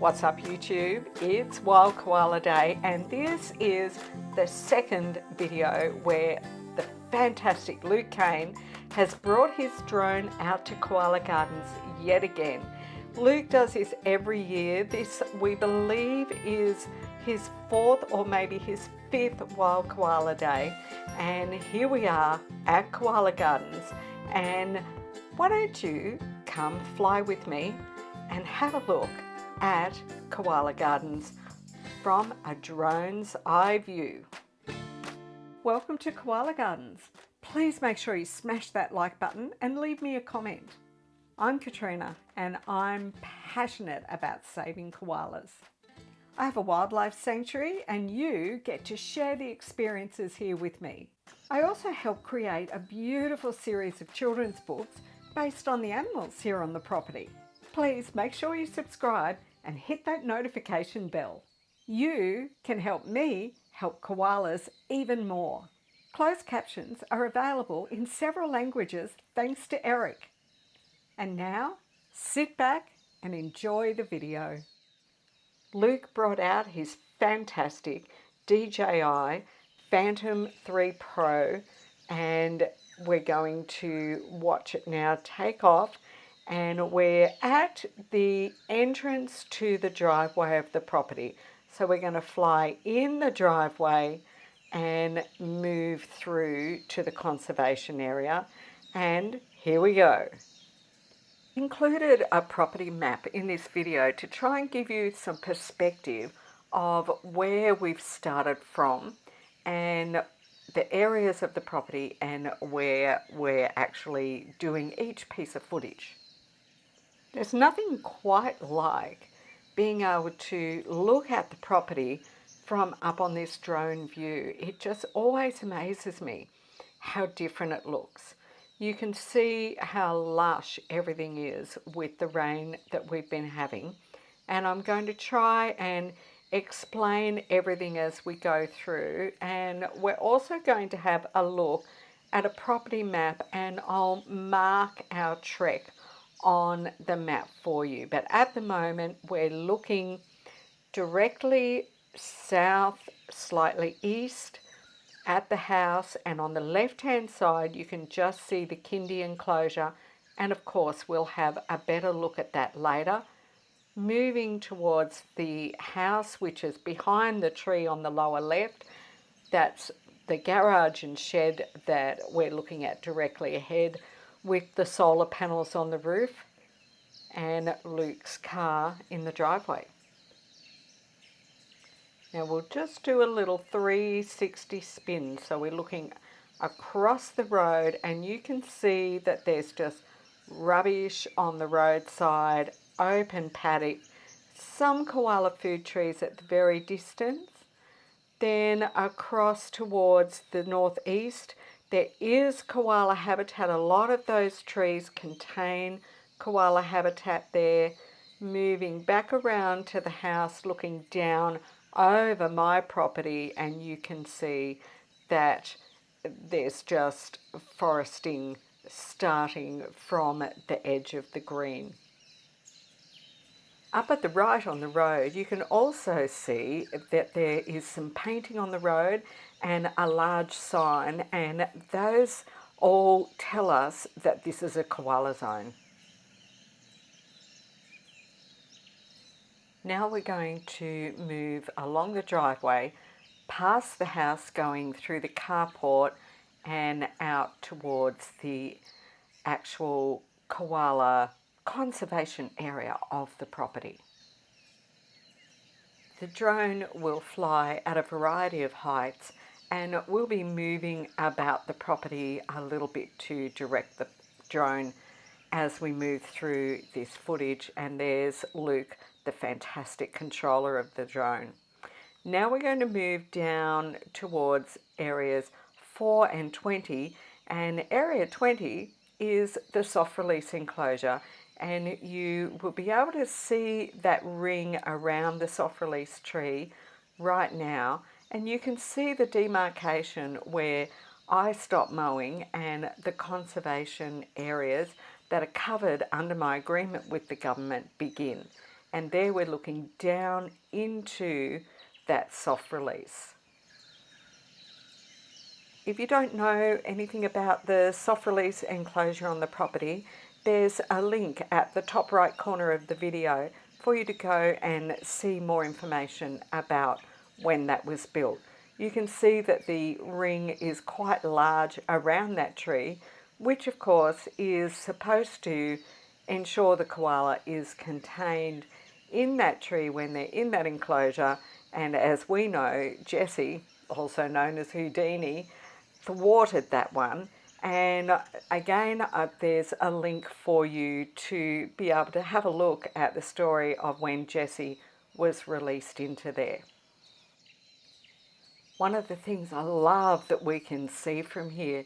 What's up YouTube? It's Wild Koala Day and this is the second video where the fantastic Luke Kane has brought his drone out to Koala Gardens yet again. Luke does this every year. This, we believe, is his fourth or maybe his fifth Wild Koala Day, and here we are at Koala Gardens. And why don't you come fly with me and have a look at Koala Gardens from a drone's eye view. Welcome to Koala Gardens. Please make sure you smash that like button and leave me a comment. I'm Katrina and I'm passionate about saving koalas. I have a wildlife sanctuary and you get to share the experiences here with me. I also help create a beautiful series of children's books based on the animals here on the property. Please make sure you subscribe and hit that notification bell. You can help me help koalas even more. Closed captions are available in several languages thanks to Eric. And now, sit back and enjoy the video. Luke brought out his fantastic DJI Phantom 3 Pro and we're going to watch it now take off, and we're at the entrance to the driveway of the property. So we're going to fly in the driveway and move through to the conservation area, and here we go. Included a property map in this video to try and give you some perspective of where we've started from and the areas of the property and where we're actually doing each piece of footage. There's nothing quite like being able to look at the property from up on this drone view. It just always amazes me how different it looks. You can see how lush everything is with the rain that we've been having, and I'm going to try and explain everything as we go through, and we're also going to have a look at a property map and I'll mark our trek on the map for you. But at the moment we're looking directly south, slightly east at the house, and on the left hand side you can just see the Kindy enclosure, and of course we'll have a better look at that later. Moving towards the house, which is behind the tree on the lower left, that's the garage and shed that we're looking at directly ahead, with the solar panels on the roof and Luke's car in the driveway. Now we'll just do a little 360 spin, so we're looking across the road and you can see that there's just rubbish on the roadside, open paddock, some koala food trees at the very distance. Then across towards the northeast there is koala habitat. A lot of those trees contain koala habitat there. Moving back around to the house, looking down over my property, and you can see that there's just foresting starting from the edge of the green. Up at the right on the road you can also see that there is some painting on the road and a large sign, and those all tell us that this is a koala zone. Now we're going to move along the driveway, past the house, going through the carport and out towards the actual koala conservation area of the property. The drone will fly at a variety of heights and we'll be moving about the property a little bit to direct the drone as we move through this footage. And there's Luke, the fantastic controller of the drone. Now we're going to move down towards areas 4 and 20, and area 20 is the soft release enclosure, and you will be able to see that ring around the soft release tree right now, and you can see the demarcation where I stop mowing and the conservation areas that are covered under my agreement with the government begin. and there we're looking down into that soft release. If you don't know anything about the soft release enclosure on the property, there's a link at the top right corner of the video for you to go and see more information about when that was built. You can see that the ring is quite large around that tree, which of course is supposed to ensure the koala is contained in that tree when they're in that enclosure. And as we know, Jessie, also known as Houdini, thwarted that one. And again, there's a link for you to be able to have a look at the story of when Jessie was released into there. One of the things I love that we can see from here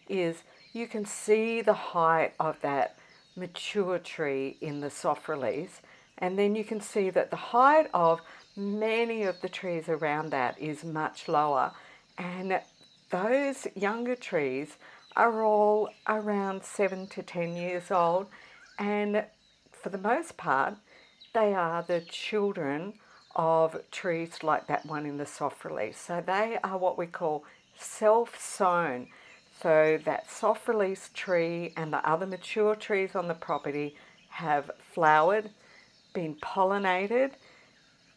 is you can see the height of that mature tree in the soft release, and then you can see that the height of many of the trees around that is much lower, and those younger trees are all around 7 to 10 years old, and for the most part they are the children of trees like that one in the soft release. So they are what we call self-sown. So that soft release tree and the other mature trees on the property have flowered, been pollinated,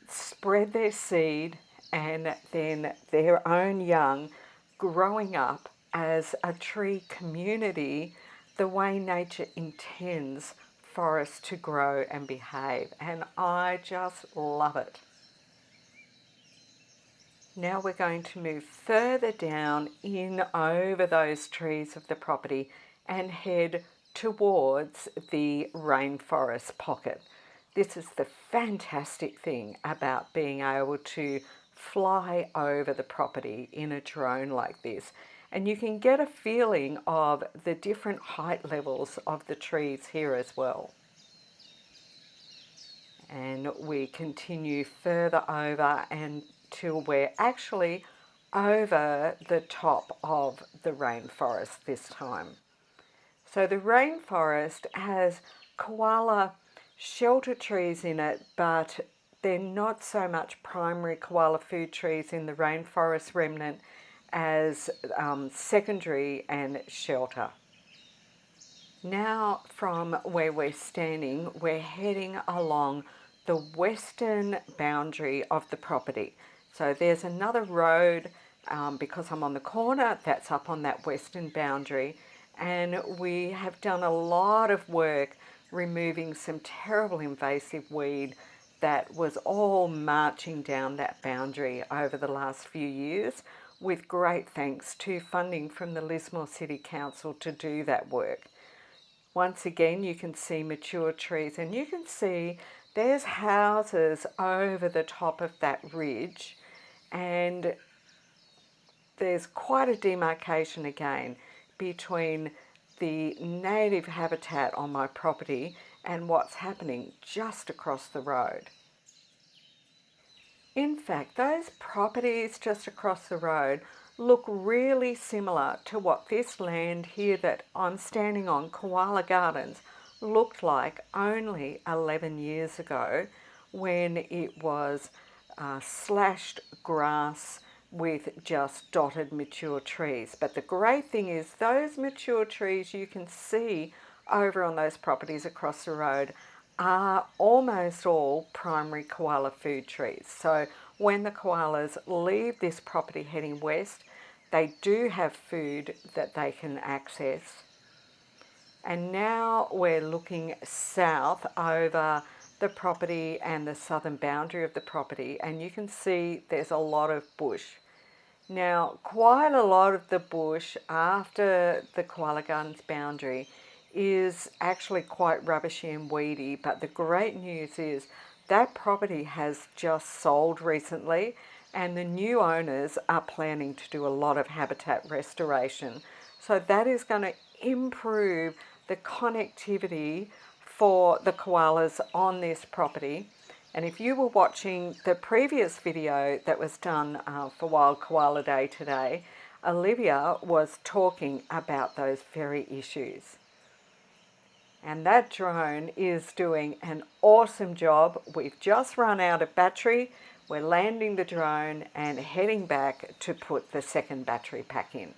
spread their seed, and then their own young growing up as a tree community the way nature intends forests to grow and behave, and I just love it. Now we're going to move further down in over those trees of the property and head towards the rainforest pocket. This is the fantastic thing about being able to fly over the property in a drone like this. And you can get a feeling of the different height levels of the trees here as well. And we continue further over until we're actually over the top of the rainforest this time. So the rainforest has koala shelter trees in it, but they're not so much primary koala food trees in the rainforest remnant as secondary and shelter. Now from where we're standing, we're heading along the western boundary of the property. So there's another road, because I'm on the corner, that's up on that western boundary, and we have done a lot of work removing some terrible invasive weed that was all marching down that boundary over the last few years, with great thanks to funding from the Lismore City Council to do that work. Once again, you can see mature trees, and you can see there's houses over the top of that ridge, and there's quite a demarcation again between the native habitat on my property and what's happening just across the road. In fact, those properties just across the road look really similar to what this land here that I'm standing on, Koala Gardens, looked like only 11 years ago when it was slashed grass with just dotted mature trees. But the great thing is those mature trees you can see over on those properties across the road are almost all primary koala food trees. So when the koalas leave this property heading west, they do have food that they can access. And now we're looking south over the property and the southern boundary of the property, and you can see there's a lot of bush. Now, quite a lot of the bush after the Koala Gardens boundary is actually quite rubbishy and weedy, but the great news is that property has just sold recently, and the new owners are planning to do a lot of habitat restoration. So that is going to improve the connectivity for the koalas on this property. And if you were watching the previous video that was done for Wild Koala Day today, Olivia was talking about those very issues. and that drone is doing an awesome job. We've just run out of battery. We're landing the drone and heading back to put the second battery pack in.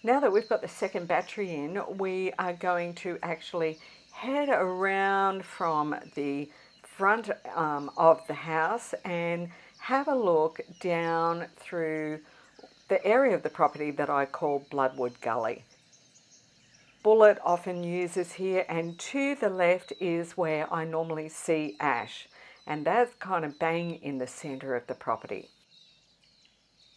Now that we've got the second battery in, we are going to actually head around from the front of the house and have a look down through the area of the property that I call Bloodwood Gully. Bullet often uses here, and to the left is where I normally see Ash, and that's kind of bang in the centre of the property.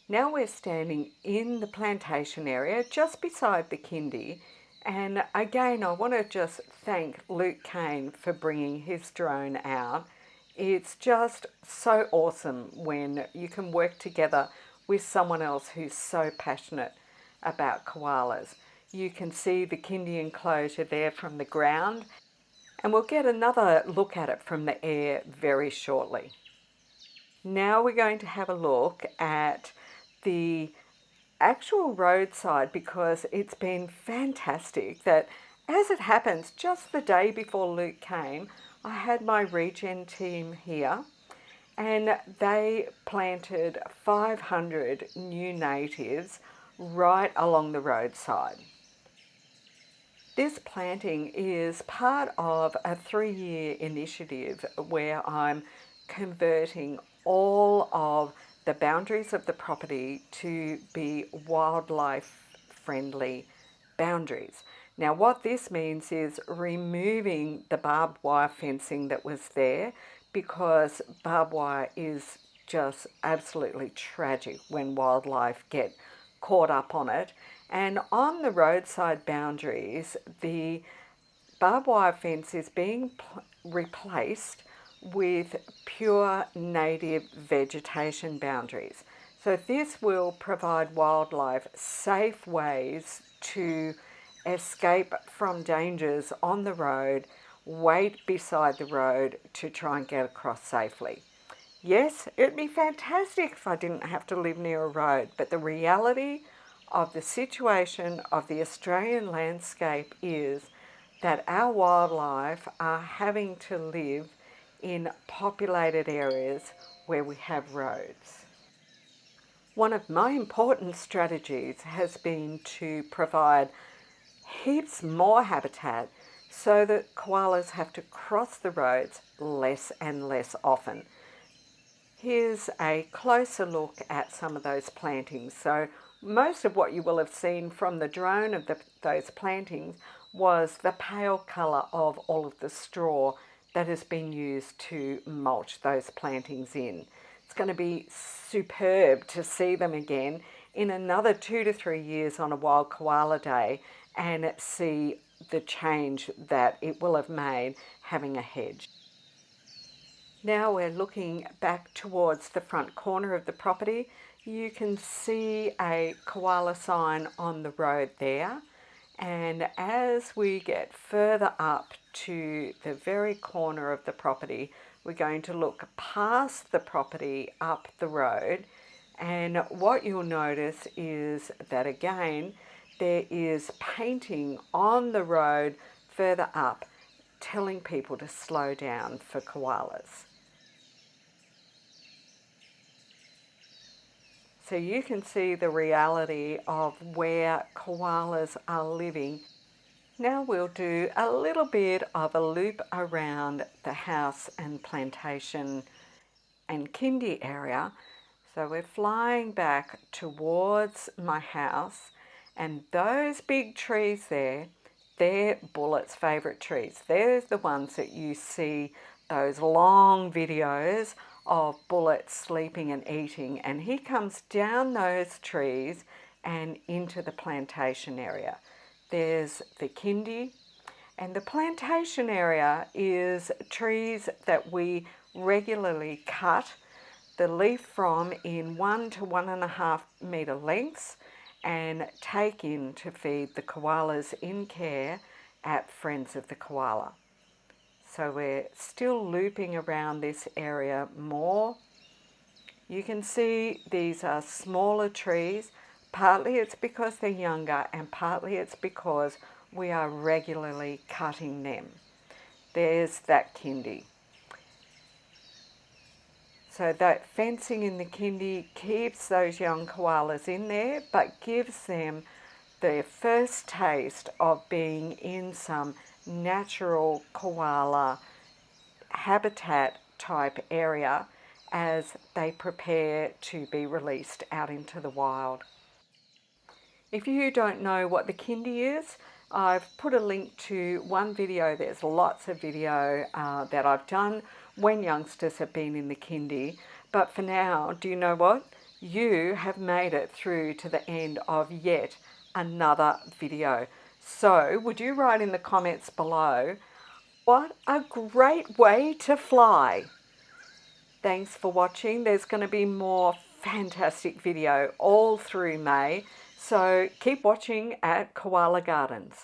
Now we're standing in the plantation area just beside the Kindy, and again I want to just thank Luke Kane for bringing his drone out. It's just so awesome when you can work together with someone else who's so passionate about koalas. You can see the Kindy enclosure there from the ground, and we'll get another look at it from the air very shortly. Now we're going to have a look at the actual roadside, because it's been fantastic that, as it happens, just the day before Luke came, I had my regen team here and they planted 500 new natives right along the roadside. This planting is part of a 3-year initiative where I'm converting all of the boundaries of the property to be wildlife friendly boundaries. Now what this means is removing the barbed wire fencing that was there, because barbed wire is just absolutely tragic when wildlife get caught up on it. And on the roadside boundaries, the barbed wire fence is being replaced with pure native vegetation boundaries. So this will provide wildlife safe ways to escape from dangers on the road, wait beside the road to try and get across safely. Yes, it'd be fantastic if I didn't have to live near a road, but the reality of the situation of the Australian landscape is that our wildlife are having to live in populated areas where we have roads. One of my important strategies has been to provide heaps more habitat so that koalas have to cross the roads less and less often. Here's a closer look at some of those plantings. So most of what you will have seen from the drone of those plantings was the pale colour of all of the straw that has been used to mulch those plantings in. It's going to be superb to see them again in another 2 to 3 years on a Wild Koala Day and see the change that it will have made having a hedge. Now we're looking back towards the front corner of the property. You can see a koala sign on the road there, and as we get further up to the very corner of the property, we're going to look past the property up the road, and what you'll notice is that again there is painting on the road further up telling people to slow down for koalas. So you can see the reality of where koalas are living. Now we'll do a little bit of a loop around the house and plantation and Kindy area. So we're flying back towards my house, and those big trees there, they're Bullet's favourite trees. They're the ones that you see those long videos of Bullet sleeping and eating, and he comes down those trees and into the plantation area. There's the Kindy, and the plantation area is trees that we regularly cut the leaf from in 1 to 1.5 metre lengths and take in to feed the koalas in care at Friends of the Koala. So we're still looping around this area more. You can see these are smaller trees, Partly it's because they're younger, and partly it's because we are regularly cutting them. There's that Kindy. So that fencing in the Kindy keeps those young koalas in there, but gives them their first taste of being in some natural koala habitat type area as they prepare to be released out into the wild. If you don't know what the Kindy is, I've put a link to one video. There's lots of video that I've done when youngsters have been in the Kindy. But for now, do you know what? You have made it through to the end of yet another video. So would you write in the comments below, what a great way to fly. Thanks for watching. There's going to be more fantastic video all through May. So keep watching at Koala Gardens.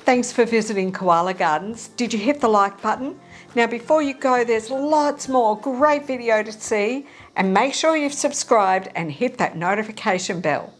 Thanks for visiting Koala Gardens. Did you hit the like button? Now before you go, there's lots more great video to see, and make sure you've subscribed and hit that notification bell.